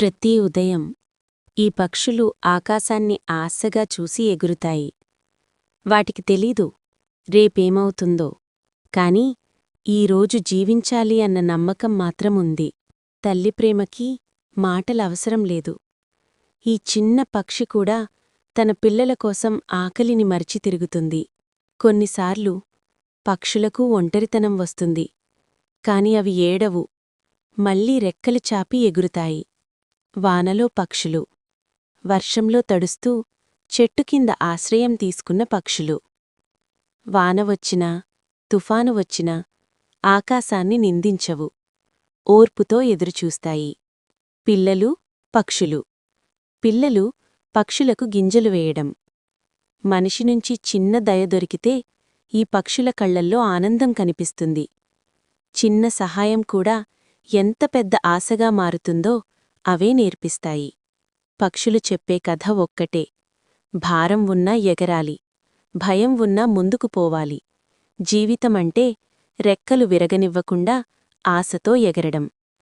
ప్రతి ఉదయం ఈ పక్షులు ఆకాశాన్ని ఆశగా చూసి ఎగురుతాయి. వాటికి తెలీదు రేపేమవుతుందో, కాని ఈరోజు జీవించాలి అన్న నమ్మకం మాత్రం ఉంది. తల్లి ప్రేమకి మాటలవసరం లేదు. ఈ చిన్న పక్షి కూడా తన పిల్లల కోసం ఆకలిని మరిచి తిరుగుతుంది. కొన్నిసార్లు పక్షులకు ఒంటరితనం వస్తుంది. కాని అవి ఏడవు, మళ్లీ రెక్కలు చాపి ఎగురుతాయి. వానలో పక్షులు, వర్షంలో తడుస్తూ చెట్టుకింద ఆశ్రయం తీసుకున్న పక్షులు. వానవచ్చినా, తుఫాను వచ్చినా ఆకాశాన్ని నిందించవు, ఓర్పుతో ఎదురుచూస్తాయి. పిల్లలు, పక్షులు. పిల్లలు పక్షులకు గింజలు వేయడం. మనిషినుంచి చిన్న దయ దొరికితే ఈ పక్షుల కళ్లల్లో ఆనందం కనిపిస్తుంది. చిన్న సహాయం కూడా ఎంత పెద్ద ఆశగా మారుతుందో అవే నేర్పిస్తాయి. పక్షులు చెప్పే కథ ఒక్కటే: భారం ఉన్నా ఎగరాలి, భయం ఉన్నా ముందుకు పోవాలి. జీవితమంటే రెక్కలు విరగనివ్వకుండా ఆశతో ఎగరడం.